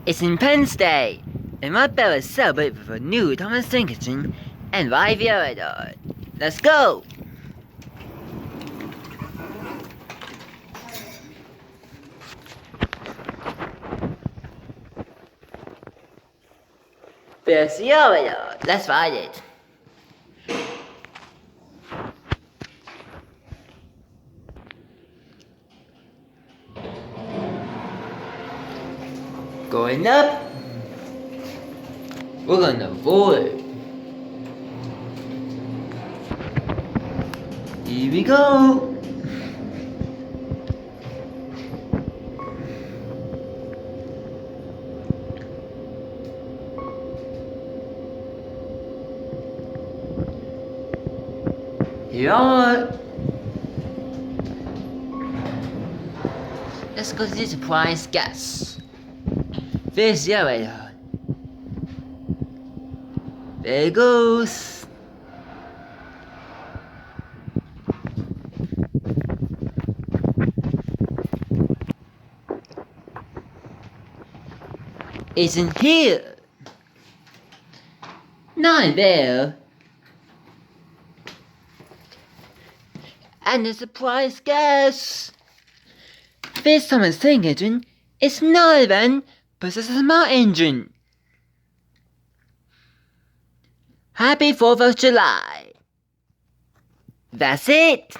It's Independence Day, and my belly is celebrating with a new Thomas Tank Engine and live radar. Let's go! There's the radar. Let's ride it. Going up. We're gonna roll it. Here we go. Here are. Let's go to the surprise gas. There's the elevator. There it goes. It's in here. Not there. And the surprise gas. This Thomas Tank Engine is not even but it's a smart engine. Happy 4th of July. That's it.